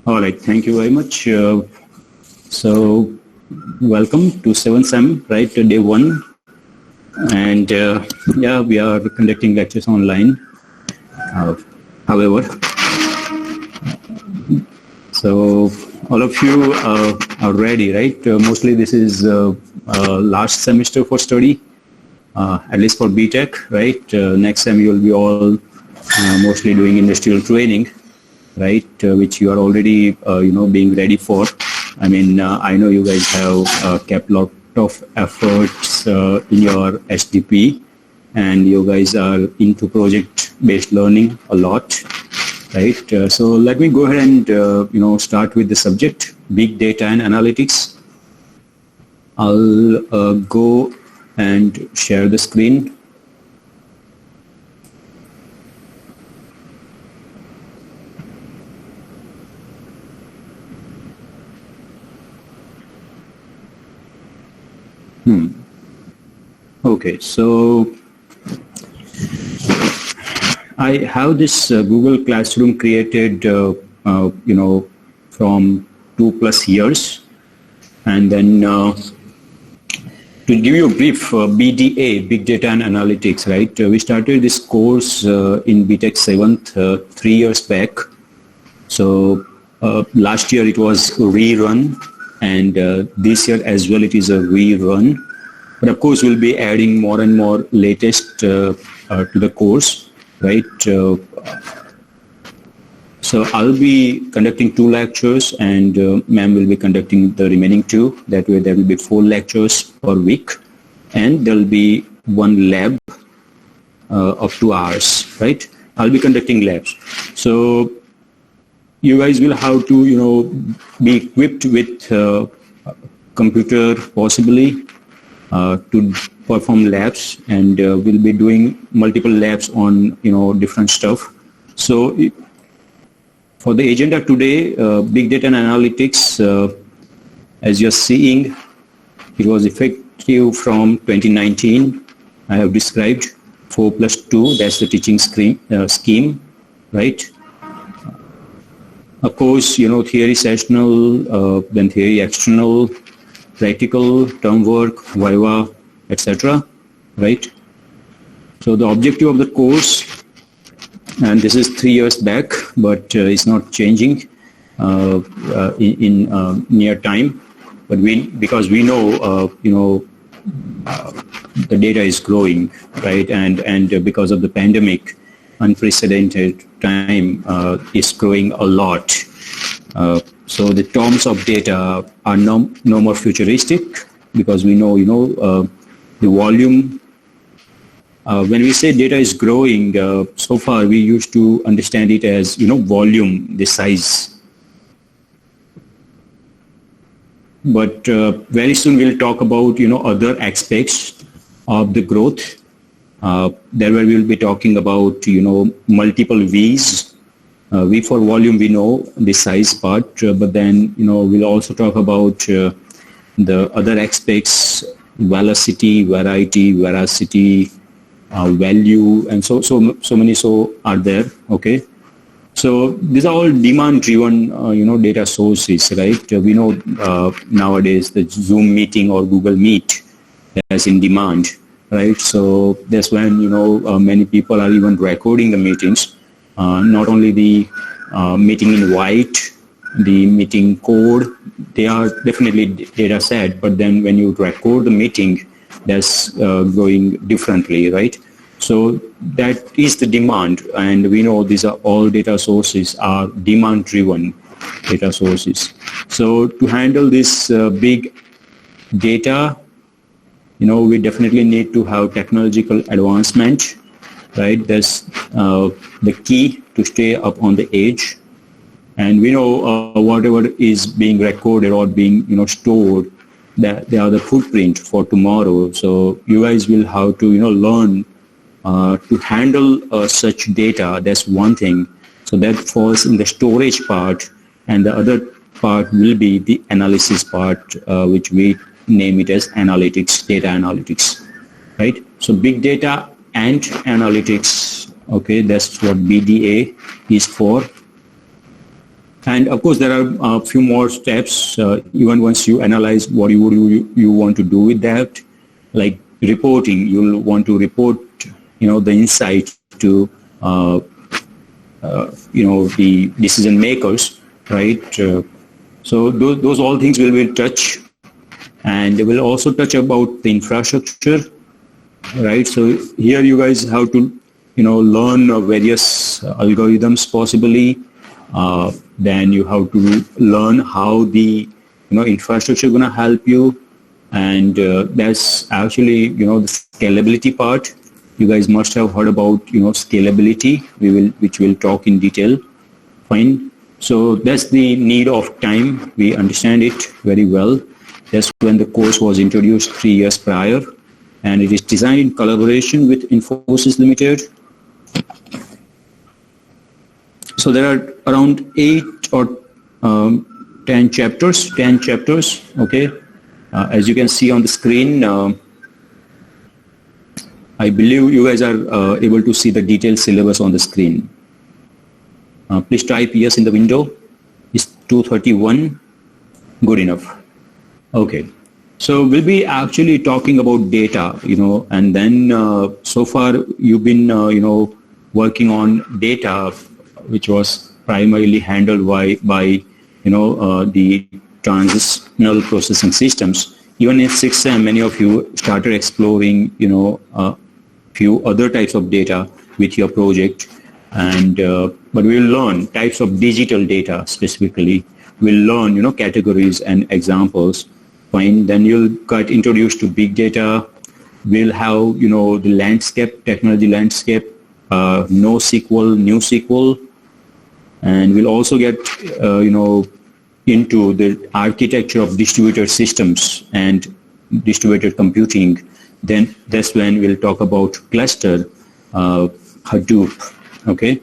All right, thank you very much. So, welcome to 7th SEM, right, day one. And yeah, we are conducting lectures online. However, so all of you are ready, right? Mostly this is last semester for study, at least for BTech, right? Next time you will be all mostly doing industrial training, right? Which you are already, being ready for. I mean, I know you guys have kept a lot of efforts in your SDP, and you guys are into project-based learning a lot, right? So let me go ahead and start with the subject, big data and analytics. I'll go and share the screen. Okay, so I have this Google Classroom created, from 2+ years, and then to give you a brief, BDA, Big Data and Analytics, right? We started this course in BTech 7th 3 years back. So last year it was a rerun, and this year as well it is a rerun. But of course we'll be adding more and more latest to the course, right? So I'll be conducting 2 lectures, and ma'am will be conducting the remaining 2. That way there will be 4 lectures per week, and there will be 1 lab of 2 hours, right? I'll be conducting labs. So you guys will have to, be equipped with computer possibly to perform labs, and we'll be doing multiple labs on, different stuff. So for the agenda today, big data and analytics, as you're seeing, it was effective from 2019. I have described 4+2, that's the teaching scheme, right? Of course, theory sessional, then theory external, practical, term work, viva, etc., right? So the objective of the course, and this is 3 years back, but it's not changing in near time. But because we know, the data is growing, right? And because of the pandemic, unprecedented time is growing a lot. So the terms of data are no more futuristic, because we know, the volume. When we say data is growing, so far we used to understand it as, volume, the size. But very soon we'll talk about, other aspects of the growth. There where we'll be talking about, multiple V's. V for volume, we know the size part, but then, we'll also talk about the other aspects, velocity, variety, veracity, value, and so many are there. Okay, so these are all demand driven data sources, right? We know nowadays the Zoom meeting or Google Meet is in demand, right? So that's when many people are even recording the meetings, not only the meeting invite, the meeting code, they are definitely data set, but then when you record the meeting, that's going differently, right? So that is the demand, and we know these are all data sources are demand driven data sources. So to handle this big data, we definitely need to have technological advancement, right? That's the key to stay up on the edge. And we know whatever is being recorded or being stored, that they are the footprint for tomorrow. So you guys will have to learn to handle such data. That's one thing. So that falls in the storage part, and the other part will be the analysis part, which we name it as analytics, data analytics, right? So big data and analytics, okay, that's what BDA is for. And of course, there are a few more steps, even once you analyze what you want to do with that, like reporting. You'll want to report, the insight to, the decision makers, right? So those all things will touch, and they will also touch about the infrastructure, right? So here you guys have to, learn various algorithms possibly. Then you have to learn how the infrastructure going to help you, and that's actually the scalability part. You guys must have heard about scalability. Which we'll talk in detail. Fine. So that's the need of time. We understand it very well. That's when the course was introduced 3 years prior, and it is designed in collaboration with Infosys Limited. So there are around 8 or 10 chapters. Okay, as you can see on the screen, I believe you guys are able to see the detailed syllabus on the screen. Please type yes in the window. It's 231. Good enough. Okay. So we'll be actually talking about data, and then so far you've been, working on data, which was primarily handled by the transitional processing systems. Even in 6M, many of you started exploring, a few other types of data with your project, and but we'll learn types of digital data specifically. We'll learn, categories and examples. Fine. Then you'll get introduced to big data. We'll have, the landscape, technology landscape, NoSQL, NewSQL, and we'll also get, into the architecture of distributed systems and distributed computing. Then that's when we'll talk about cluster, Hadoop. Okay,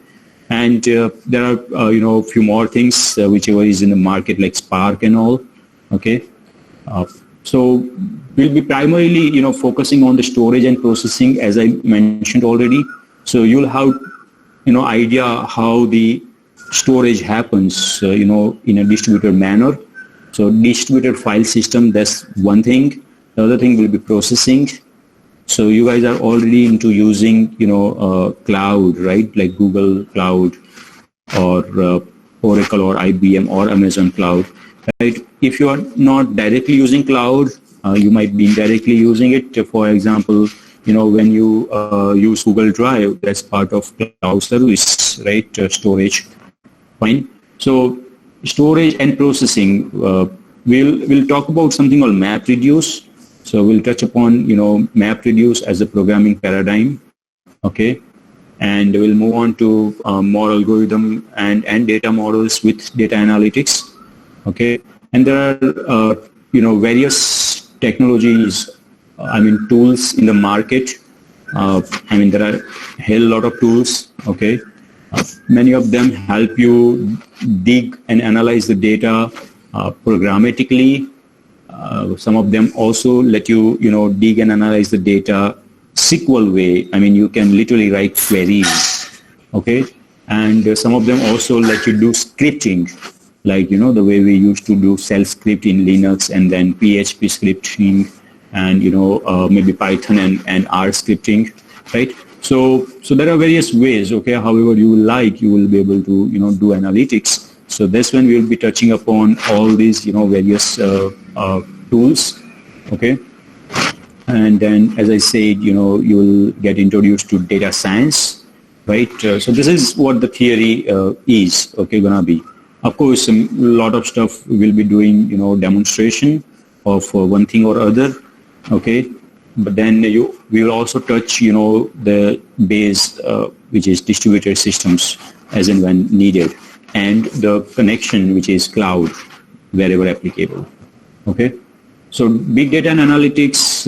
and there are, a few more things, whichever is in the market, like Spark and all. Okay. So we'll be primarily, focusing on the storage and processing, as I mentioned already. So you'll have, idea how the storage happens, in a distributed manner. So distributed file system, that's one thing. The other thing will be processing. So you guys are already into using, cloud, right? Like Google Cloud or Oracle or IBM or Amazon Cloud. Right. If you are not directly using cloud, you might be indirectly using it. For example, when you use Google Drive, that's part of cloud service, right? Storage. Fine. So storage and processing, we'll talk about something called MapReduce. So we'll touch upon, MapReduce as a programming paradigm. Okay. And we'll move on to more algorithm and data models with data analytics. Okay, and there are various technologies, tools in the market. There are a hell lot of tools. Okay, many of them help you dig and analyze the data programmatically. Some of them also let you dig and analyze the data SQL way. You can literally write queries. Okay, and some of them also let you do scripting, like the way we used to do shell script in Linux, and then PHP scripting, and maybe Python and R scripting, right? So there are various ways. Okay, however you like, you will be able to do analytics. So that's when we will be touching upon all these various tools. Okay, and then as I said, you will get introduced to data science, right? So this is what the theory is. Okay, gonna be. Of course, a lot of stuff we'll be doing, demonstration of one thing or other, okay? But then we will also touch, the base, which is distributed systems, as and when needed, and the connection, which is cloud, wherever applicable, okay? So big data and analytics,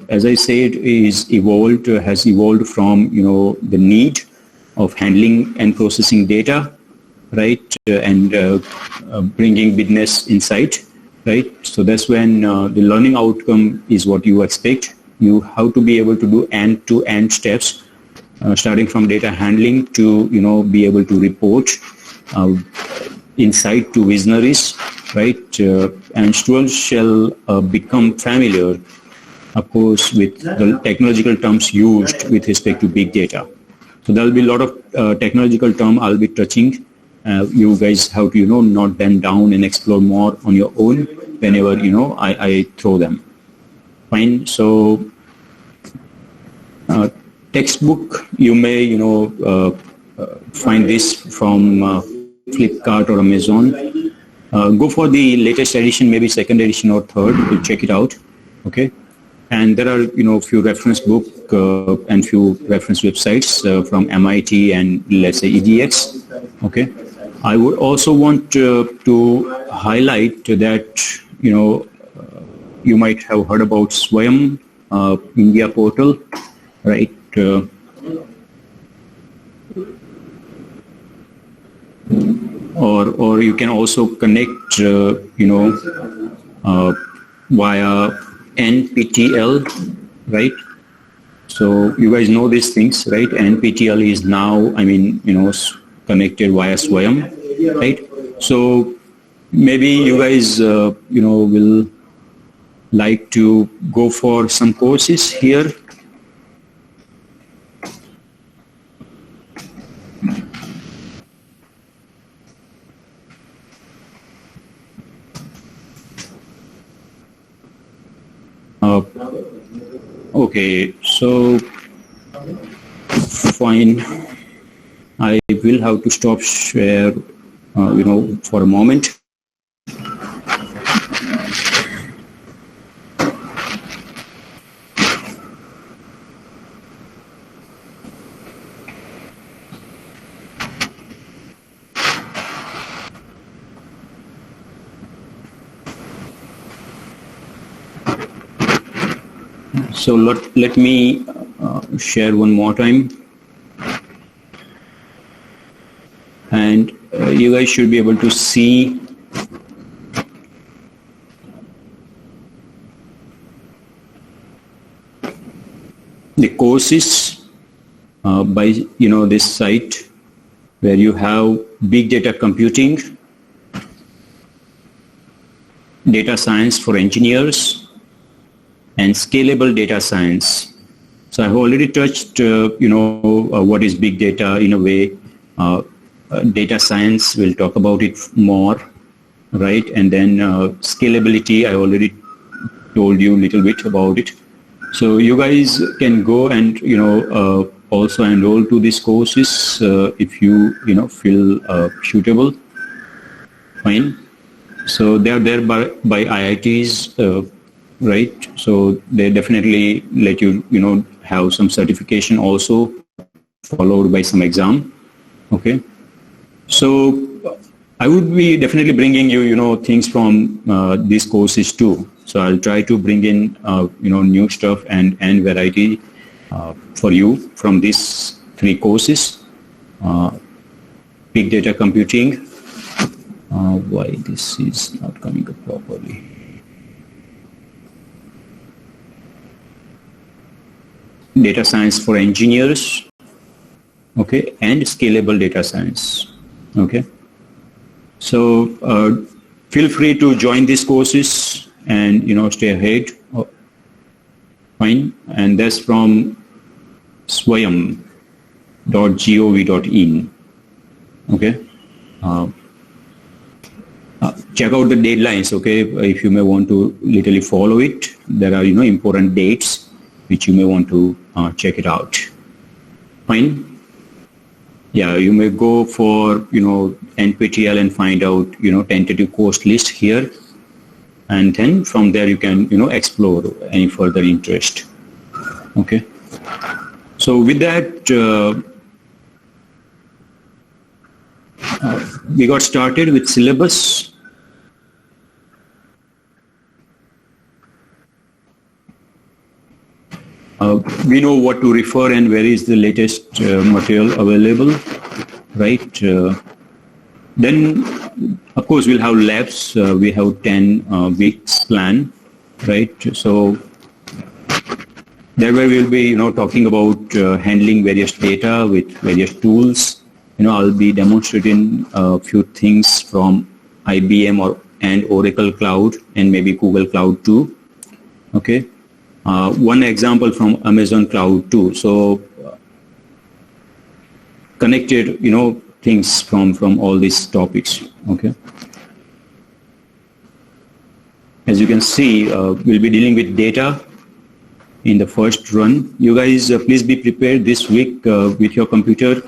as I said, has evolved from, the need of handling and processing data, right, and bringing business insight, right? So that's when the learning outcome is what you expect. You have to be able to do end-to-end steps, starting from data handling to, be able to report insight to visionaries, right? And students shall become familiar, of course, with the technological terms used with respect to big data. So there will be a lot of technological term I'll be touching. You guys have to, note them down and explore more on your own whenever, I throw them. Fine. So textbook, you may, find this from Flipkart or Amazon. Go for the latest edition, maybe second edition or third, to check it out. Okay. And there are, few reference book and few reference websites from MIT and let's say EDX. Okay. I would also want to highlight that, you might have heard about Swayam India portal, right? Or you can also connect, via NPTEL, right? So you guys know these things, right? NPTEL is now, connected via Swayam, right? So maybe you guys, will like to go for some courses here. Okay, so fine. I will have to stop share, for a moment. So let me share one more time. And you guys should be able to see the courses by this site, where you have big data computing, data science for engineers, and scalable data science. So I've already touched what is big data in a way. Data science, we'll talk about it more, right? And then scalability, I already told you a little bit about it. So you guys can go and also enroll to these courses if you feel suitable. Fine. So they are there by IITs, right? So they definitely let you have some certification also, followed by some exam. Okay. So I would be definitely bringing you, things from these courses too. So I'll try to bring in, new stuff and variety for you from these three courses. Big data computing. Why this is not coming up properly? Data science for engineers. Okay, and scalable data science. Okay, so feel free to join these courses and stay ahead. Fine, and that's from swayam.gov.in. Okay, check out the deadlines. Okay, if you may want to literally follow it, there are important dates which you may want to check it out. Fine. Yeah, you may go for, NPTEL and find out, tentative course list here. And then from there you can, explore any further interest. Okay. So with that, we got started with syllabus. We know what to refer and where is the latest material available, right? Then, of course, we'll have labs. We have 10 weeks plan, right? So there where we'll be, talking about handling various data with various tools, I'll be demonstrating a few things from IBM and Oracle Cloud and maybe Google Cloud too. Okay. One example from Amazon Cloud too. So connected, things from all these topics. Okay. As you can see, we'll be dealing with data in the first run. You guys, please be prepared this week with your computer,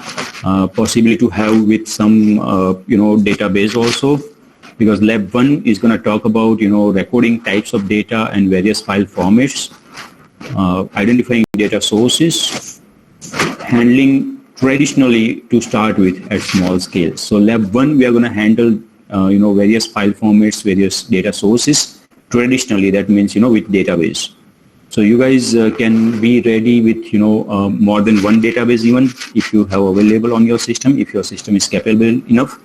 possibly to have with some, database also, because Lab 1 is going to talk about, recording types of data and various file formats, identifying data sources, handling traditionally to start with at small scale. So Lab 1, we are going to handle, various file formats, various data sources. Traditionally, that means, with database. So you guys can be ready with, more than one database even if you have available on your system, if your system is capable enough.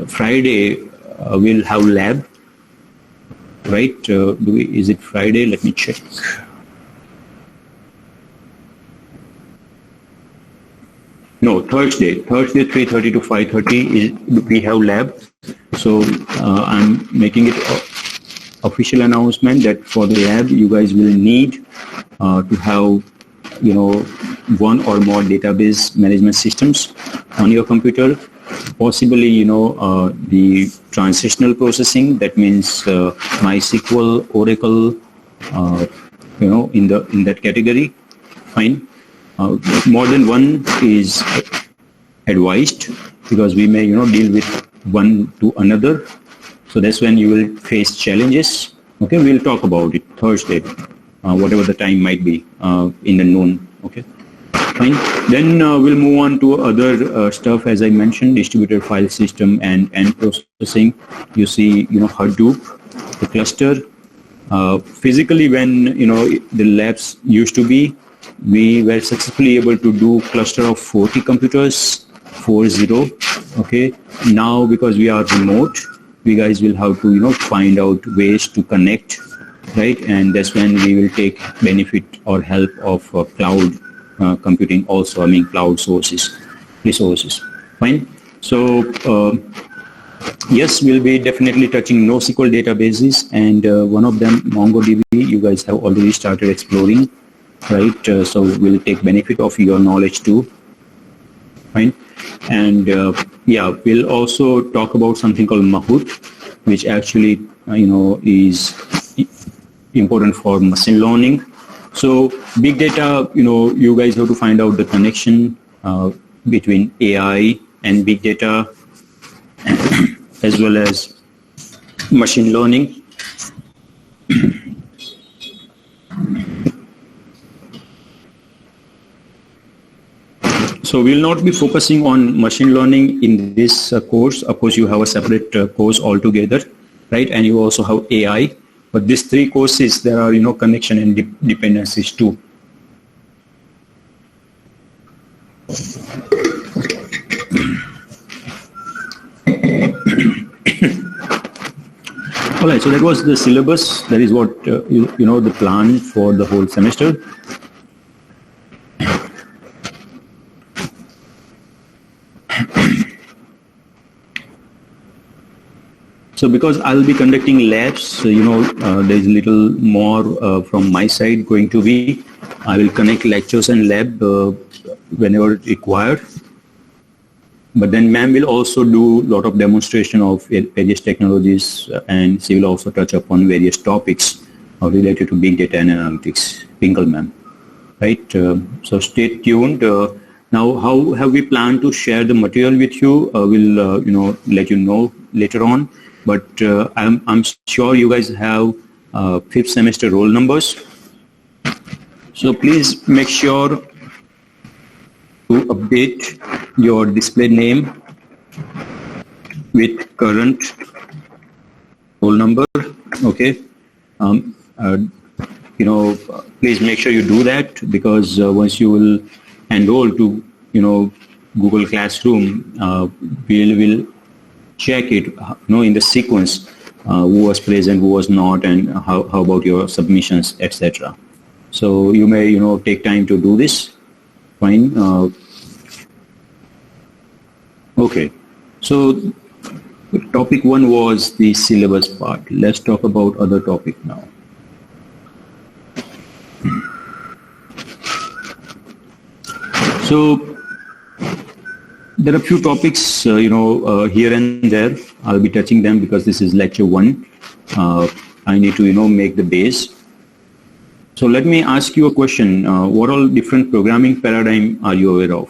Friday, we'll have lab, right? Is it Friday? Let me check. No, Thursday 3:30 to 5:30 we have lab. So I'm making it official announcement that for the lab you guys will need to have one or more database management systems on your computer, possibly the transitional processing, that means MySQL, Oracle, in that category. Fine. More than one is advised because we may deal with one to another. So that's when you will face challenges. Okay, we'll talk about it Thursday, whatever the time might be in the noon. Okay, fine. Then we'll move on to other stuff, as I mentioned, distributed file system and processing. You see, Hadoop, the cluster. Physically, when the labs used to be, we were successfully able to do cluster of 40 computers, 40. Okay, now because we are remote, we guys will have to find out ways to connect, right? And that's when we will take benefit or help of cloud computing also. I mean cloud resources. Fine. So yes, we'll be definitely touching NoSQL databases, and one of them, MongoDB, you guys have already started exploring, right? So we'll take benefit of your knowledge too. Fine. And yeah, we'll also talk about something called Mahout, which actually is important for machine learning. So big data, you guys have to find out the connection between AI and big data as well as machine learning. So we'll not be focusing on machine learning in this course. Of course, you have a separate course altogether, right? And you also have AI. But these three courses, there are connection and dependencies too. All right. So that was the syllabus. That is what the plan for the whole semester. So because I'll be conducting labs, there's a little more from my side going to be. I will connect lectures and lab whenever required. But then ma'am will also do a lot of demonstration of various technologies, and she will also touch upon various topics related to big data and analytics. Pingle ma'am, right? So stay tuned. Now, how have we planned to share the material with you? We'll let you know later on. But I'm sure you guys have 5th semester roll numbers. So please make sure to update your display name with current roll number. Okay. Please make sure you do that, because once you will enroll to Google Classroom, we will check it, in the sequence, who was present, who was not, and how about your submissions, etc. So you may, take time to do this. Fine. Okay. So topic 1 was the syllabus part. Let's talk about other topic now. So there are a few topics, here and there. I'll be touching them because this is lecture 1. I need to, make the base. So let me ask you a question. What all different programming paradigm are you aware of?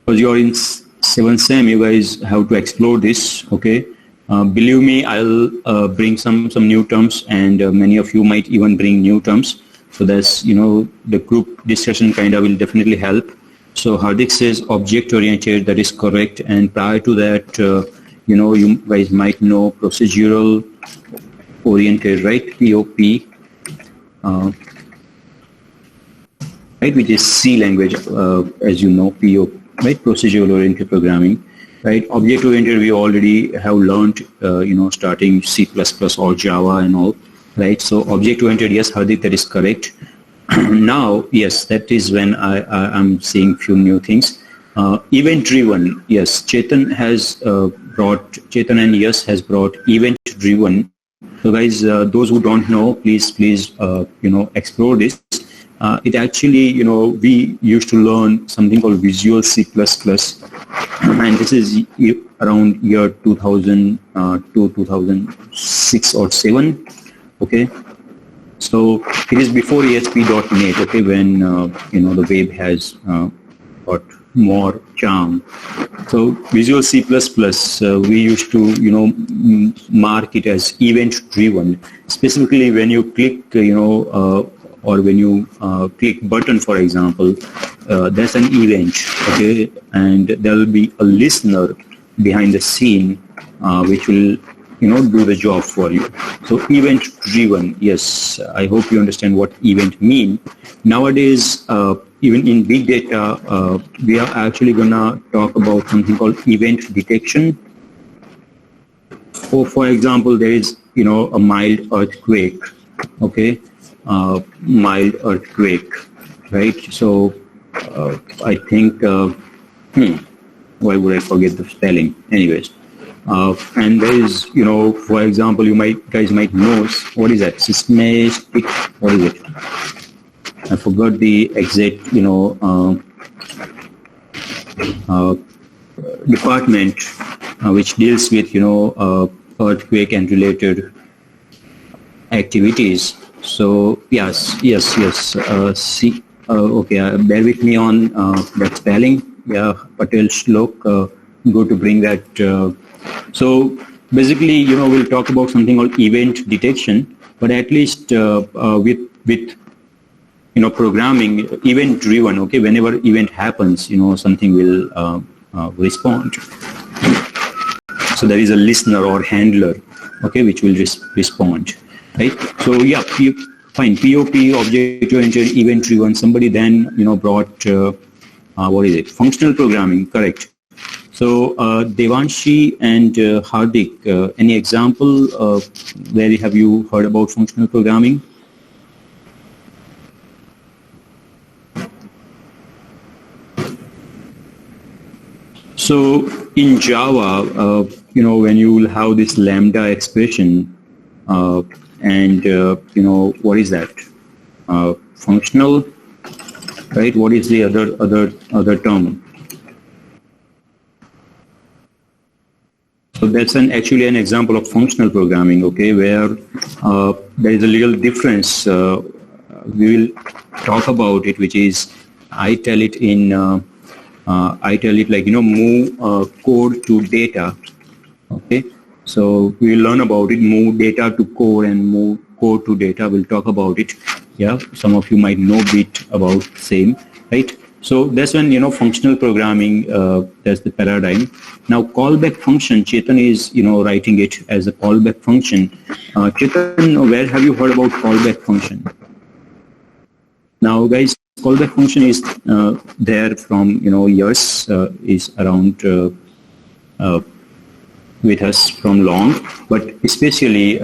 Because you're in 7th sem, you guys have to explore this, okay? Believe me, I'll bring some new terms, and many of you might even bring new terms. So that's, the group discussion kind of will definitely help. So Hardik says object-oriented, that is correct. And prior to that, you guys might know procedural-oriented, right? POP, right, which is C language, as you know, POP. Right, procedural-oriented programming, right? Object-oriented we already have learned, starting C++ or Java and all, right? So object-oriented, yes, Hardik, that is correct. Now, yes, that is when I'm seeing few new things. Event-driven, yes, Chetan and Yes has brought event-driven. So guys, those who don't know, please, explore this. It actually, we used to learn something called Visual C++, and this is around year 2000 to 2006 or 7, okay? So it is before ASP.NET, okay, when, the web has got more charm. So Visual C++, we used to, mark it as event-driven, specifically when you click, or when you click button, for example, that's an event, okay, and there will be a listener behind the scene which will, do the job for you. So event-driven, yes, I hope you understand what event mean. Nowadays, even in big data, we are actually gonna talk about something called event detection. For example, there is, a mild earthquake, okay, mild earthquake, right? So I think, why would I forget the spelling? Anyways, and there is, for example, guys might know, what is that? Seismic, what is it? I forgot the exact, department which deals with, earthquake and related activities. So yes. See, okay. Bear with me on that spelling. Yeah, Patel Shlok. Good to bring that. So basically, we'll talk about something called event detection. But at least with programming, event driven. Okay, whenever event happens, something will respond. So there is a listener or handler, okay, which will respond. Right. So yeah, fine. POP, object-oriented, event-driven. Somebody then brought what is it? Functional programming. Correct. So Devanshi and Hardik, any example where have you heard about functional programming? So in Java, when you will have this lambda expression. And what is that? Functional, right? What is the other term? So that's actually an example of functional programming, okay, where there is a little difference. We will talk about it, which is I tell it like move code to data, okay. So we will learn about it, move data to code and move code to data. We'll talk about it. Yeah, some of you might know a bit about same, right? So that's when, functional programming, that's the paradigm. Now callback function, Chetan is, writing it as a callback function. Chetan, where have you heard about callback function? Now guys, callback function is there from, years, is around with us from long, but especially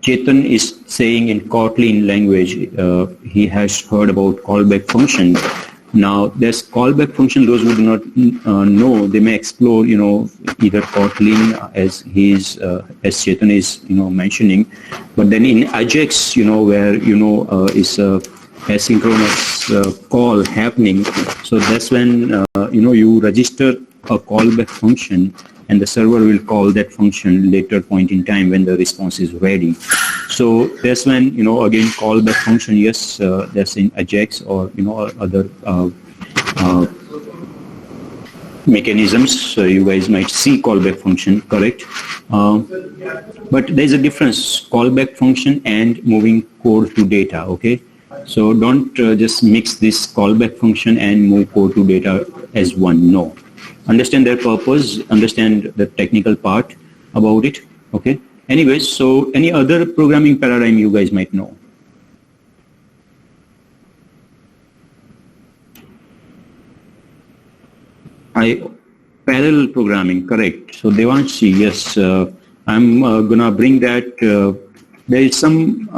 Chetan is saying in Kotlin language, he has heard about callback function. Now, there's callback function. Those who do not know, they may explore, either Kotlin as Chetan is, mentioning, but then in Ajax, where is a asynchronous call happening. So that's when you register a callback function, and the server will call that function later point in time when the response is ready. So that's when, again, callback function, yes, that's in Ajax or, other mechanisms. So you guys might see callback function, correct? But there's a difference, callback function and moving code to data, okay? So don't just mix this callback function and move code to data as one, no. Understand their purpose, understand the technical part about it, okay? Anyways, so any other programming paradigm you guys might know? Parallel programming, correct. So Devanshi, yes, I'm gonna bring that. There is some,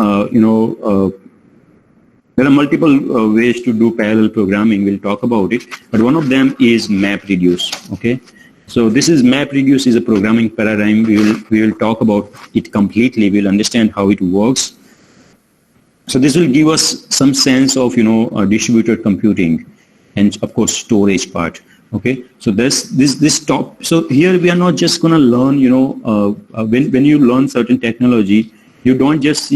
there are multiple ways to do parallel programming. We'll talk about it, but one of them is MapReduce. Okay, so this is MapReduce is a programming paradigm. We will talk about it completely. We'll understand how it works. So this will give us some sense of distributed computing, and of course storage part. Okay, so this top. So here we are not just going to learn. When you learn certain technology, you don't just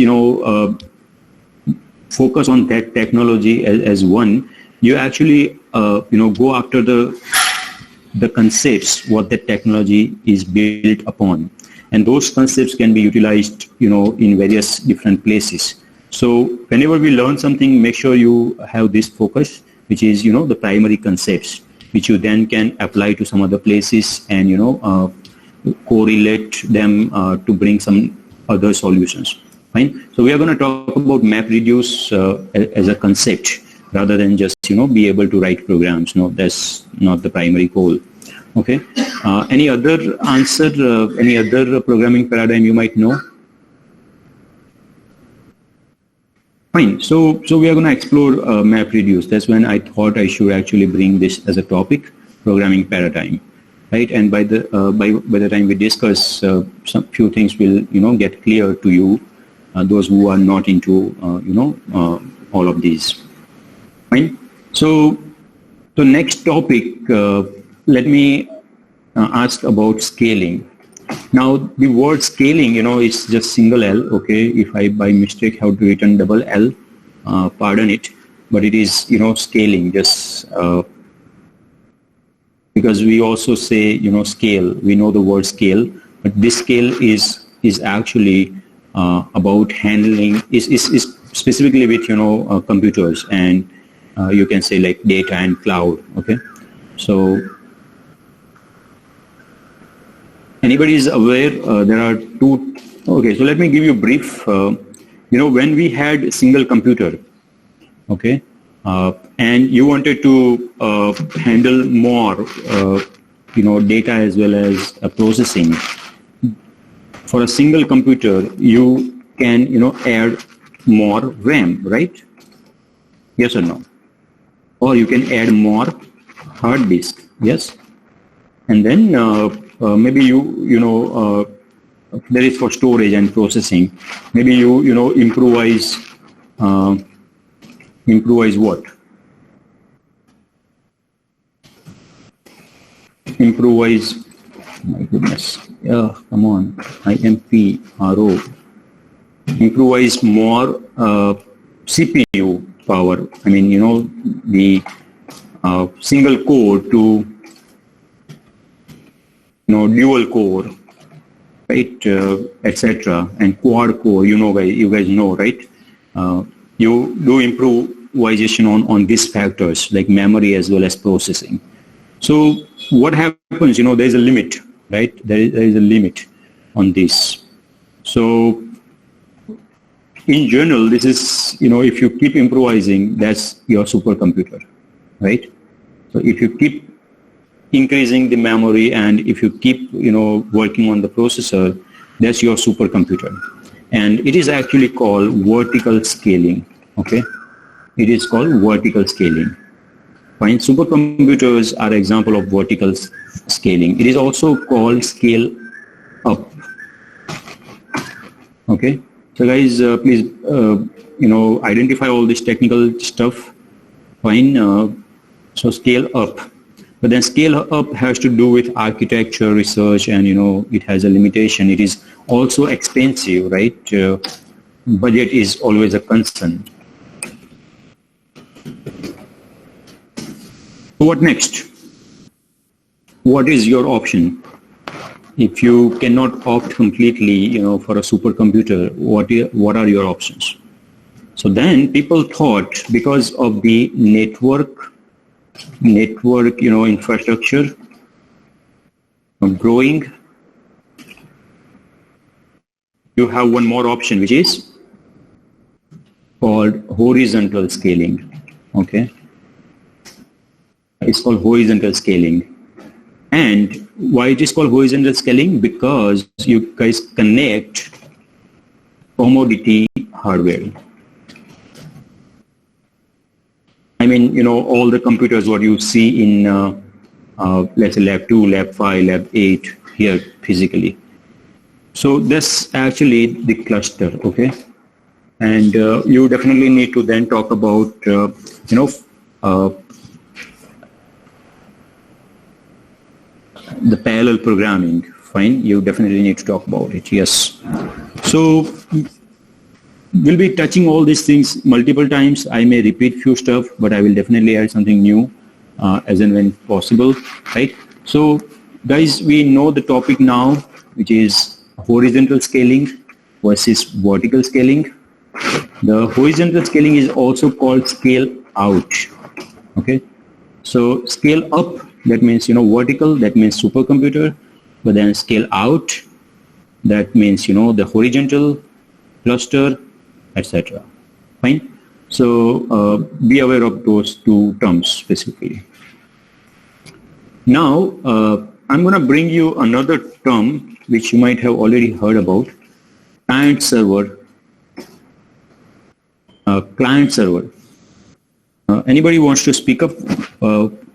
focus on that technology as one. You actually go after the concepts what that technology is built upon, and those concepts can be utilized in various different places. So whenever we learn something, make sure you have this focus, which is the primary concepts, which you then can apply to some other places and correlate them to bring some other solutions. Fine. So we are going to talk about MapReduce as a concept rather than just be able to write programs. No, that's not the primary goal. Okay. Any other answer? Any other programming paradigm you might know? Fine. So we are going to explore MapReduce. That's when I thought I should actually bring this as a topic, programming paradigm, right? And by the time we discuss, some few things will get clear to you. Those who are not into all of these. Fine. So the next topic, let me ask about scaling. Now the word scaling, is just single L. Okay, if I by mistake have written double L, pardon it, but it is scaling. Just because we also say scale. We know the word scale, but this scale is actually about handling is specifically with computers, and you can say like data and cloud. Okay, so anybody is aware there are two. Okay, so let me give you a brief. When we had a single computer, okay, and you wanted to handle more data as well as processing. For a single computer, you can, add more RAM, right? Yes or no? Or you can add more hard disk, yes? And then maybe there is for storage and processing. Maybe you improvise what? Improvise. My goodness. Come on. IMPRO. Improvise more CPU power. I mean, the single core to dual core, right? Etc. And quad core. You guys know, right? You do improvisation on these factors like memory as well as processing. So what happens? There is a limit. Right, there is a limit on this. So in general, this is if you keep improvising, that's your supercomputer, right? So if you keep increasing the memory, and if you keep, working on the processor, that's your supercomputer. And it is actually called vertical scaling. Okay, it is called vertical scaling. Fine. Supercomputers are example of vertical scaling. It is also called scale up. Okay. So guys, please, identify all this technical stuff. Fine. So scale up. But then scale up has to do with architecture, research, and, it has a limitation. It is also expensive, right? Budget is always a concern. What next? What is your option? If you cannot opt completely, for a supercomputer, what are your options? So then people thought, because of the network, infrastructure growing, you have one more option, which is called horizontal scaling. Okay. It's called horizontal scaling. And why it is called horizontal scaling? Because you guys connect commodity hardware. I mean, all the computers, what you see in, let's say, lab 2, lab 5, lab 8 here physically. So that's actually the cluster, okay? And you definitely need to then talk about, the parallel programming. Fine, you definitely need to talk about it, yes. So we'll be touching all these things multiple times. I may repeat few stuff, but I will definitely add something new as and when possible, right? So guys, we know the topic now, which is horizontal scaling versus vertical scaling. The horizontal scaling is also called scale out, okay? So scale up, that means, vertical, that means supercomputer, but then scale out, that means, the horizontal cluster, etc. Fine. So be aware of those two terms specifically. Now, I'm going to bring you another term which you might have already heard about, client server. Client server. Anybody wants to speak up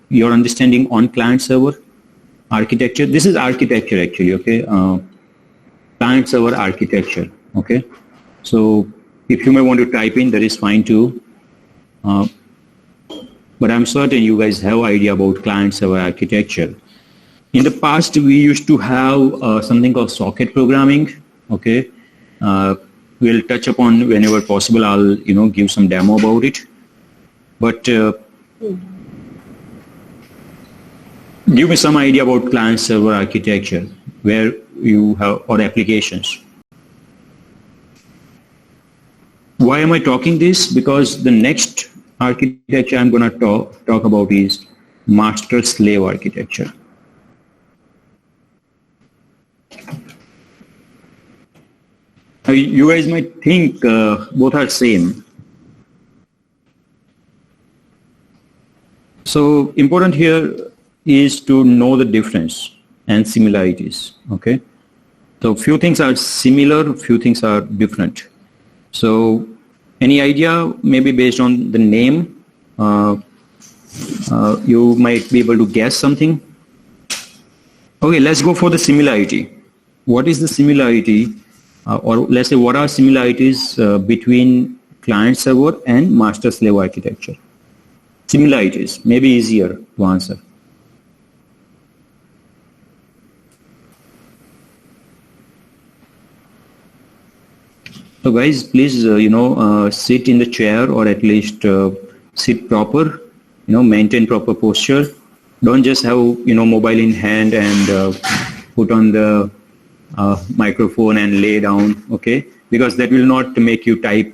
your understanding on client server architecture? This is architecture actually, okay? Client server architecture, okay? So if you may want to type in, that is fine too. But I'm certain you guys have idea about client server architecture. In the past, we used to have something called socket programming, okay? We'll touch upon whenever possible. I'll, give some demo about it. But give me some idea about client server architecture, where you have, or applications. Why am I talking this? Because the next architecture I'm going to talk about is master-slave architecture. You guys might think both are same. So important here is to know the difference and similarities, okay? So few things are similar, few things are different. So any idea, maybe based on the name, you might be able to guess something? Okay, let's go for the similarity. What is the similarity, or let's say what are similarities between client server and master-slave architecture? Similarities, maybe easier to answer. So guys, please, sit in the chair, or at least sit proper, maintain proper posture. Don't just have, mobile in hand and put on the microphone and lay down, okay? Because that will not make you type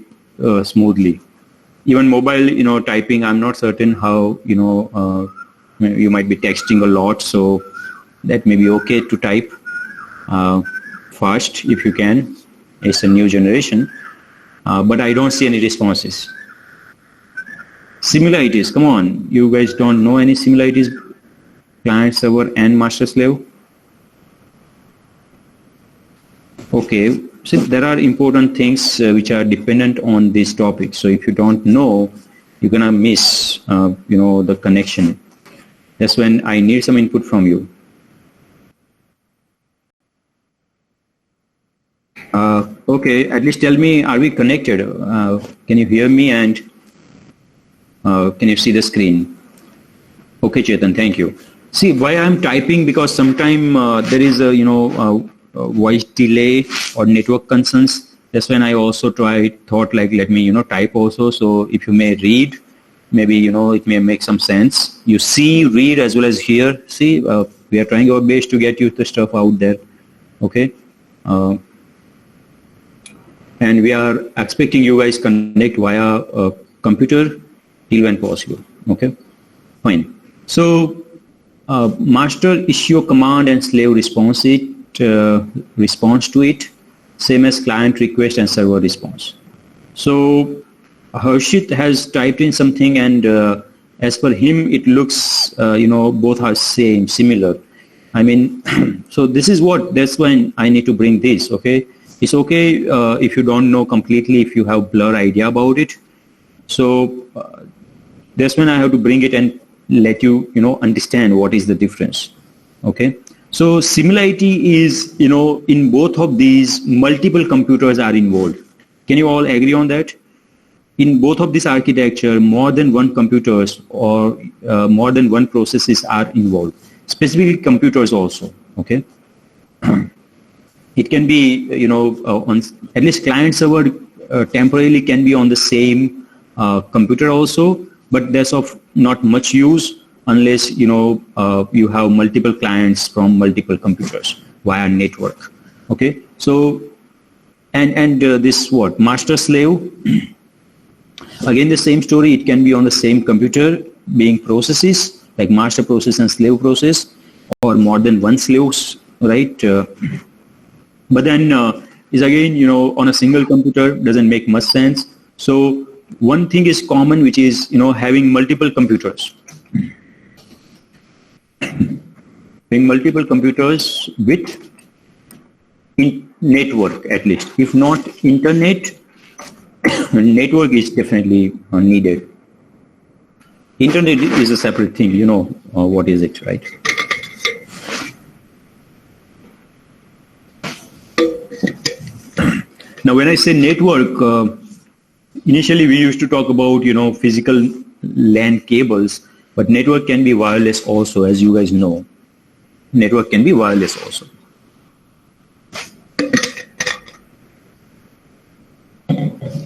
smoothly. Even mobile, typing, I'm not certain how, you might be texting a lot, so that may be okay to type fast if you can. It's a new generation, but I don't see any responses. Similarities, come on, you guys don't know any similarities? client server and master slave? Okay, so there are important things which are dependent on this topic. So if you don't know, you're gonna miss, the connection. That's when I need some input from you. Okay, at least tell me, are we connected? Can you hear me and can you see the screen? Okay, Chetan, thank you. See, why I'm typing, because sometime there is a, voice delay or network concerns. That's when I also thought like, let me, type also. So if you may read, maybe, it may make some sense. You see, read as well as hear. See, we are trying our best to get you the stuff out there. Okay. And we are expecting you guys connect via computer till when possible. Okay, fine. So master issue command and slave response to it, same as client request and server response. So Harshit has typed in something, and as per him, it looks both are similar. I mean, so that's when I need to bring this. Okay. It's okay if you don't know completely, if you have blur idea about it. So that's when I have to bring it and let you, understand what is the difference. Okay. So similarity is, in both of these, multiple computers are involved. Can you all agree on that? In both of this architecture, more than one computers or more than one processes are involved. Specifically computers also. Okay. It can be, on at least client server temporarily can be on the same computer also, but that's of not much use unless, you have multiple clients from multiple computers via network. Okay. So, and this master slave, again, the same story. It can be on the same computer being processes like master process and slave process, or more than one slaves, right? But then is again, on a single computer doesn't make much sense. So one thing is common, which is, having multiple computers. Having multiple computers with network, at least. If not internet, network is definitely needed. Internet is a separate thing, what is it, right? Now, when I say network, initially we used to talk about, physical LAN cables, but network can be wireless also, as you guys know. Network can be wireless also.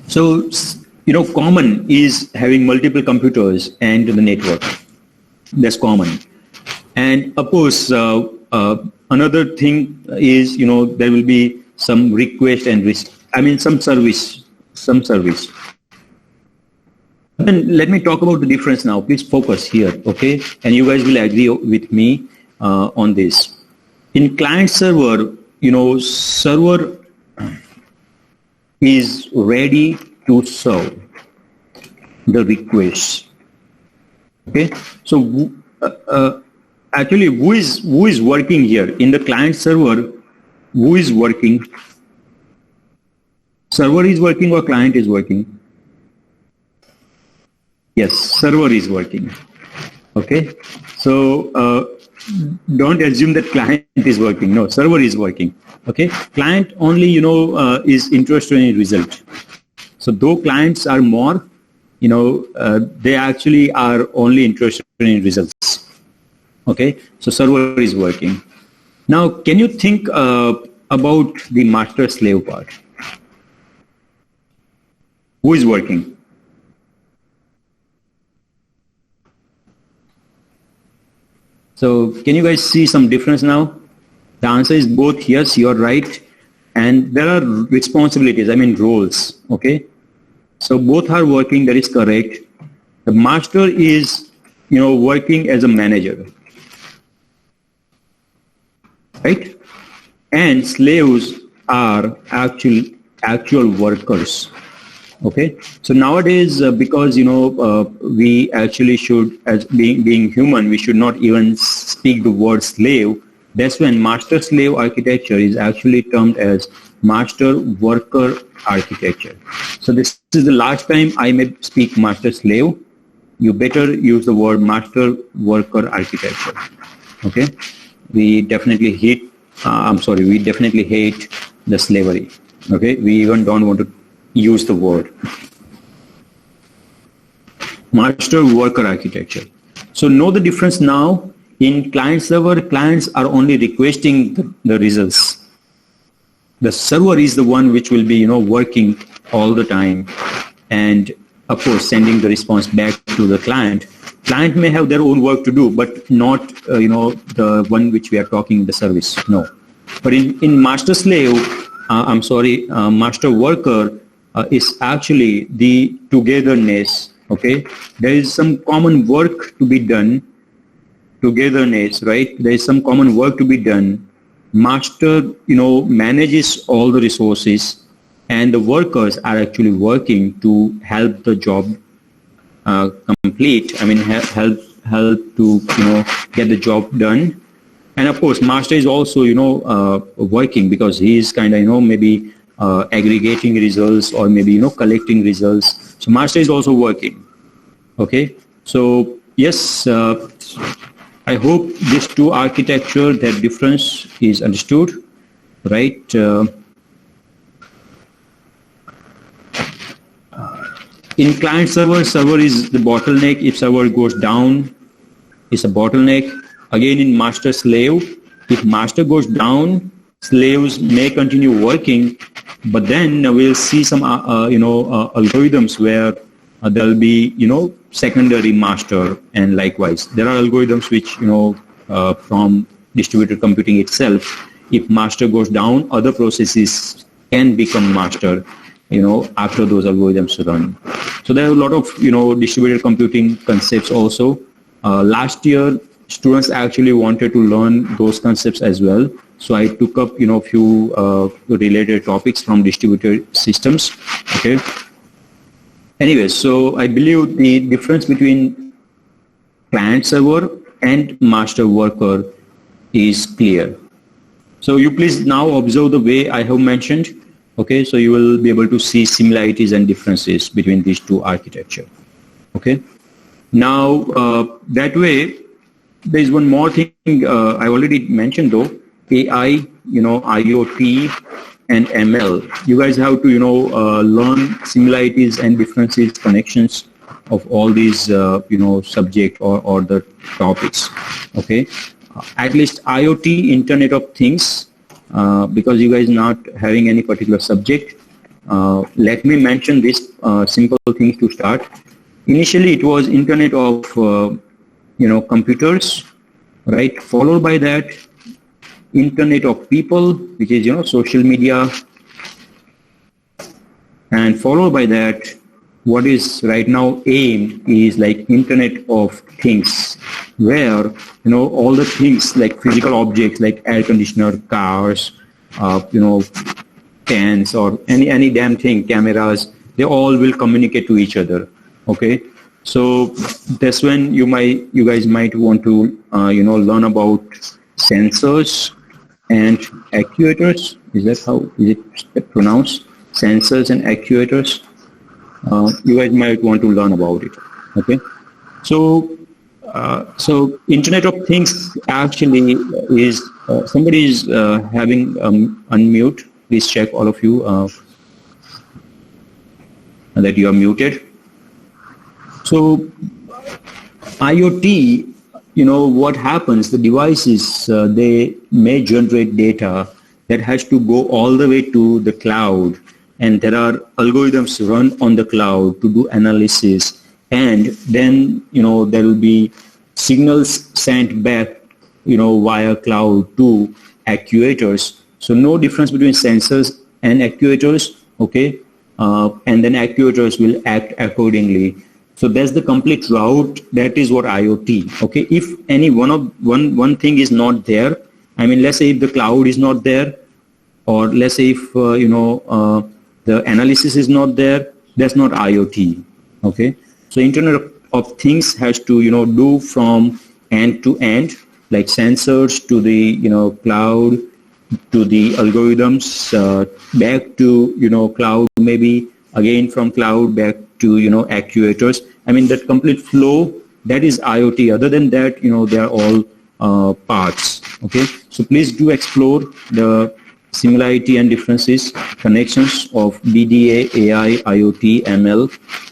So, common is having multiple computers and the network. That's common. And of course, another thing is, there will be some request and some service. And let me talk about the difference now. Please focus here, okay? And you guys will agree with me on this. In client server, server is ready to serve the requests. Okay, so actually, who is working here in the client server? Who is working? Server is working or client is working? Yes, server is working. Okay, so don't assume that client is working. No, server is working. Okay, client only is interested in result. So though clients are more, they actually are only interested in results. Okay, so server is working. Now, can you think about the master slave part? Who is working? So can you guys see some difference now? The answer is both yes, you're right. And there are responsibilities, roles, okay? So both are working, that is correct. The master is, working as a manager, right? And slaves are actual workers. Okay, so nowadays, because we actually should, as being human, we should not even speak the word slave. That's when master-slave architecture is actually termed as master-worker architecture. So this is the last time I may speak master-slave. You better use the word master-worker architecture. Okay, we definitely hate. We definitely hate the slavery. Okay, we even don't want to use the word master worker architecture. So know the difference now. In client server, clients are only requesting the results. The server is the one which will be working all the time, and of course sending the response back to the client. Client may have their own work to do, but not the one which we are talking the service. No, but in master slave, master worker is actually the togetherness. Okay, there is some common work to be done. Togetherness, right? There is some common work to be done. Master, manages all the resources, and the workers are actually working to help the job complete. I mean, help to get the job done. And of course, master is also working because he is kind of maybe aggregating results or maybe collecting results. So master is also working. Okay, so yes, I hope these two architecture, their difference is understood, right? In client server, server is the bottleneck. If server goes down, it's a bottleneck. Again, in master slave, if master goes down, slaves may continue working, but then we'll see some algorithms where there will be secondary master, and likewise there are algorithms which from distributed computing itself, if master goes down, other processes can become master after those algorithms run. So there are a lot of distributed computing concepts also. Last year students actually wanted to learn those concepts as well, so I took up few related topics from distributed systems. Okay, anyway, so I believe the difference between client server and master worker is clear. So you please now observe the way I have mentioned. Okay, so you will be able to see similarities and differences between these two architecture. Okay, now that way there is one more thing I already mentioned though, AI, IoT and ML. You guys have to learn similarities and differences, connections of all these subject or the topics. Okay, at least IoT, Internet of Things, because you guys not having any particular subject, let me mention this simple things to start. Initially it was Internet of computers, right? Followed by that Internet of People, which is social media, and followed by that what is right now AIM is like Internet of Things, where all the things like physical objects like air conditioner, cars, fans, or any damn thing, cameras, they all will communicate to each other. Okay, so that's when you guys might want to learn about sensors and actuators. Is that how is it pronounced? Sensors and actuators. You guys might want to learn about it. Okay, so Internet of Things actually is somebody is having unmute. Please check, all of you, that you are muted. So IoT, what happens, the devices, they may generate data that has to go all the way to the cloud, and there are algorithms run on the cloud to do analysis, and then there will be signals sent back via cloud to actuators. So no difference between sensors and actuators. Okay, and then actuators will act accordingly. So that's the complete route. That is what IoT. Okay, if any one thing is not there, I mean, let's say if the cloud is not there, or let's say if the analysis is not there, That's not IoT. Okay, so Internet of Things has to do from end to end, like sensors to the cloud, to the algorithms, back to cloud, maybe again from cloud back to actuators. I mean, that complete flow, that is IoT. Other than that, they are all parts. Okay, so please do explore the similarity and differences, connections of BDA, AI, IoT, ML.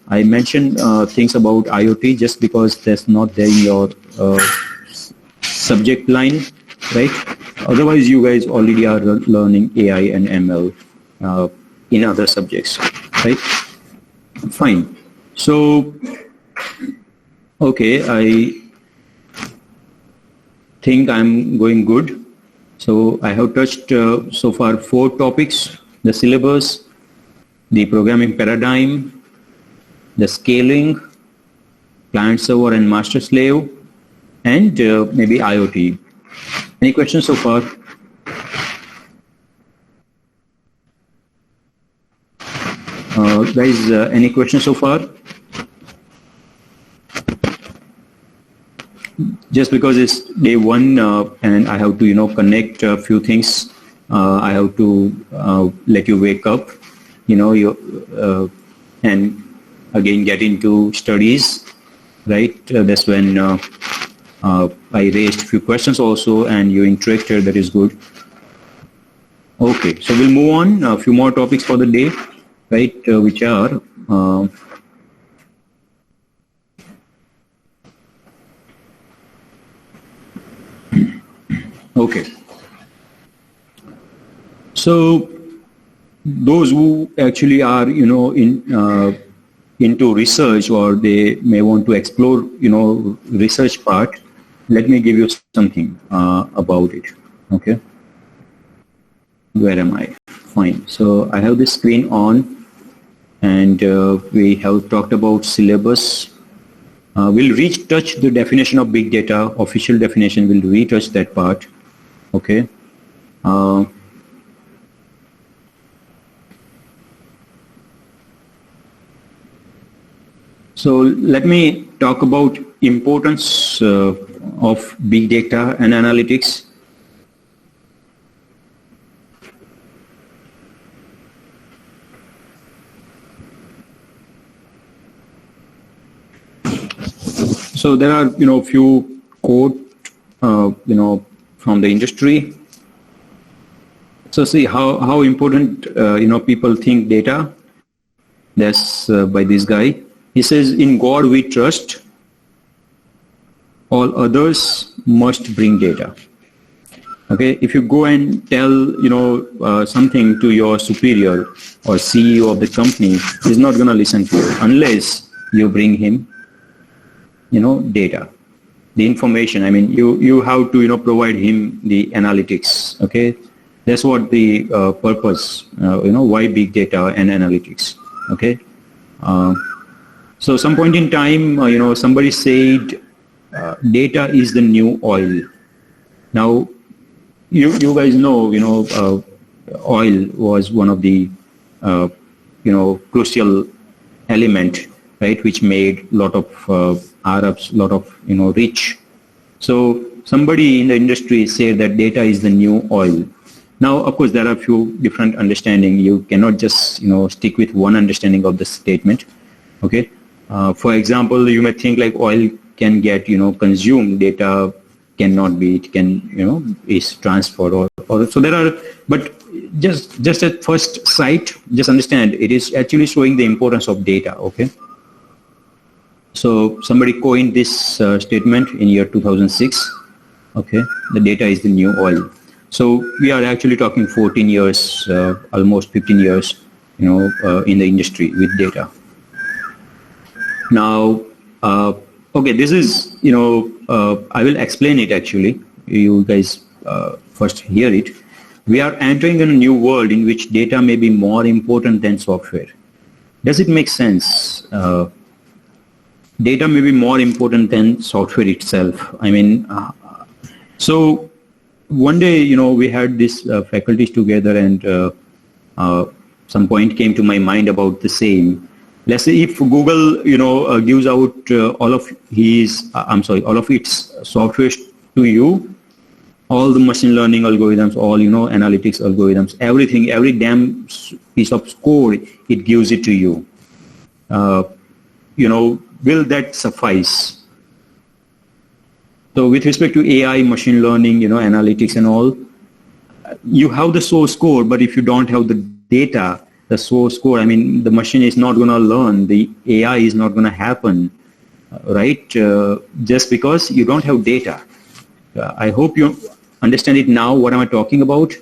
I mentioned things about IoT just because that's not there in your subject line, right? Otherwise, you guys already are learning AI and ML in other subjects, right? Fine. So, okay, I think I'm going good. So I have touched so far 4 topics: the syllabus, the programming paradigm, the scaling, client server and master slave, and maybe IoT. Any questions so far? Guys, any questions so far? Just because it's day 1 and I have to connect a few things, I have to let you wake up, and again get into studies, right? That's when I raised a few questions also, and you interacted. That is good. Okay, so we'll move on. A few more topics for the day, right? Which are okay. So those who actually are into research, or they may want to explore research part, let me give you something about it. Okay, where am I? Fine. So I have this screen on, and we have talked about syllabus. We'll touch the definition of big data, official definition. We'll retouch that part. Okay. So let me talk about importance of big data and analytics. So there are few quote from the industry. So see how important people think data. That's by this guy. He says, "In God we trust, all others must bring data." Okay, if you go and tell something to your superior or CEO of the company, he's not going to listen to you unless you bring him data, the information. I mean, you have to provide him the analytics. Okay, that's what the purpose, why big data and analytics. Okay. So some point in time, somebody said data is the new oil. Now, you guys know, oil was one of the, crucial element, right, which made a lot of Arabs, lot of, rich. So somebody in the industry said that data is the new oil. Now, of course, there are a few different understanding. You cannot just, stick with one understanding of the statement. Okay. For example, you may think like oil can get, consumed, data cannot be, it can, is transferred or so there are, but just at first sight, just understand it is actually showing the importance of data. Okay. So somebody coined this statement in year 2006. Okay. The data is the new oil. So we are actually talking 14 years, almost 15 years, in the industry with data. Now, okay, this is, I will explain it actually. You guys first hear it. We are entering a new world in which data may be more important than software. Does it make sense? Data may be more important than software itself. I mean, so one day, we had these faculties together, and some point came to my mind about the same. let's say if Google, gives out all of its software to you, all the machine learning algorithms, all, analytics algorithms, everything, every damn piece of code, it gives it to you. Will that suffice? So with respect to AI, machine learning, analytics and all, you have the source code, but if you don't have the data, the source code, the machine is not going to learn, the AI is not going to happen, right? Just because you don't have data. I hope you understand it now, what am I talking about?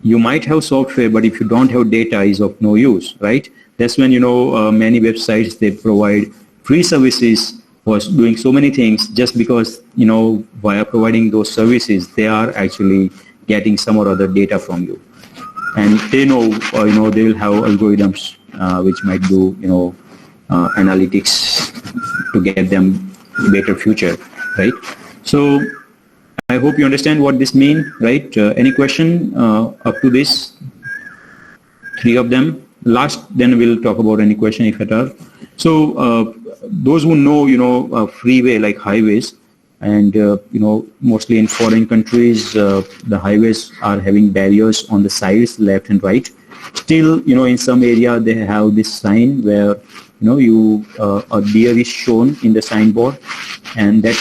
You might have software, but if you don't have data, is of no use, right? That's when, many websites, they provide free services for doing so many things, just because, via providing those services, they are actually getting some or other data from you. And they know, they will have algorithms which might do, analytics to get them better future, right? So I hope you understand what this means, right? Any question up to this? 3 of them. Last, then we'll talk about any question if at all. So those who know, freeway like highways, and mostly in foreign countries, the highways are having barriers on the sides, left and right. Still, in some area they have this sign where a deer is shown in the signboard, and that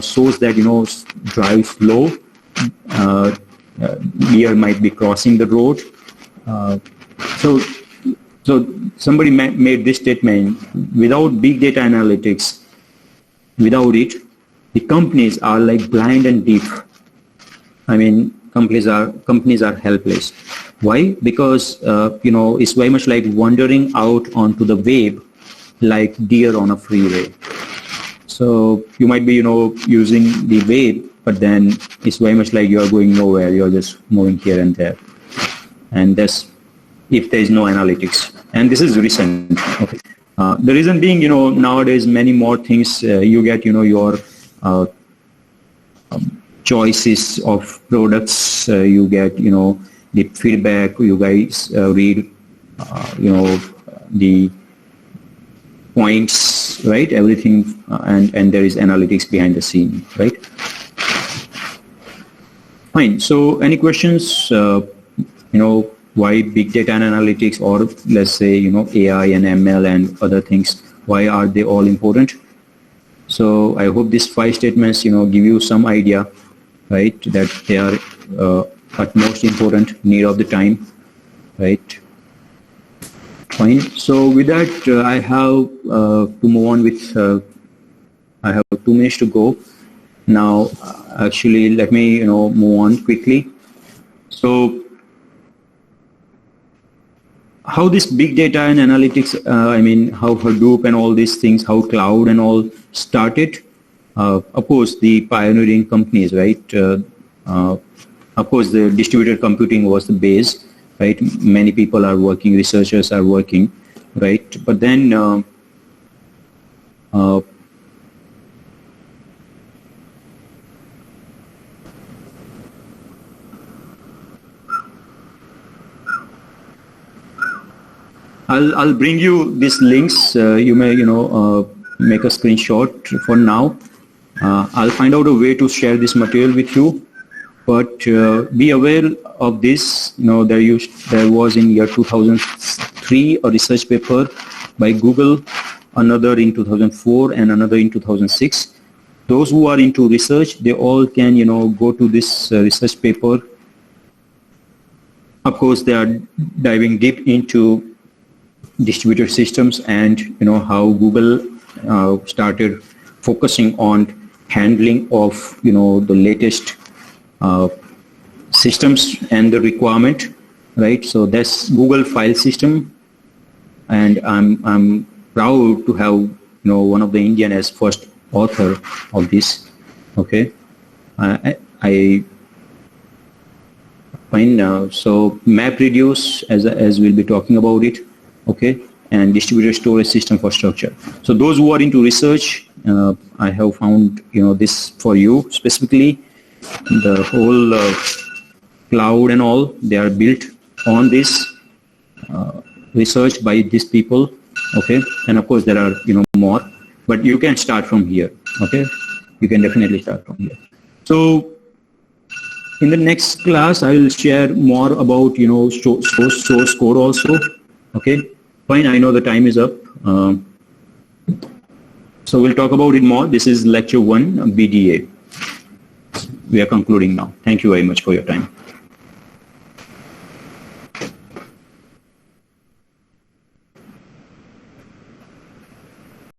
shows that drive slow. Deer might be crossing the road. So somebody made this statement: without big data analytics, without it, the companies are like blind and deaf. Companies are helpless. Why? Because it's very much like wandering out onto the web, like deer on a freeway. So you might be using the web, but then it's very much like you are going nowhere. You're just moving here and there, and that's if there is no analytics. And this is recent. Okay. The reason being, nowadays many more things you get, your choices of products, you get, the feedback, you guys read, the points, right? Everything, and there is analytics behind the scene, right? Fine. So any questions, why big data and analytics, or let's say, AI and ML and other things, why are they all important? So I hope these 5 statements, give you some idea, right, that they are utmost important, need of the time, right? Fine. So with that, I have to move on with, I have 2 minutes to go. Now, actually, let me, move on quickly. So how this big data and analytics, how Hadoop and all these things, how cloud and all started. Of course, the pioneering companies, right? Of course, the distributed computing was the base, right? Many people are working, researchers are working, right? But then I'll bring you these links. You may, make a screenshot for now. I'll find out a way to share this material with you. But be aware of this. There was in year 2003 a research paper by Google, another in 2004, and another in 2006. Those who are into research, they all can, go to this research paper. Of course, they are diving deep into distributed systems and how Google started focusing on handling of the latest systems and the requirement, right? So that's Google file system, and I'm proud to have one of the Indian as first author of this. Okay, I find so MapReduce as we'll be talking about it. Okay, and distributed storage system for structure. So those who are into research, I have found this for you specifically. The whole cloud and all, they are built on this research by these people, Okay, and of course there are more, but you can start from here. Okay, you can definitely start from here. So in the next class, I will share more about source code also. Okay, fine. I know the time is up. So we'll talk about it more. This is lecture 1, BDA. We are concluding now. Thank you very much for your time.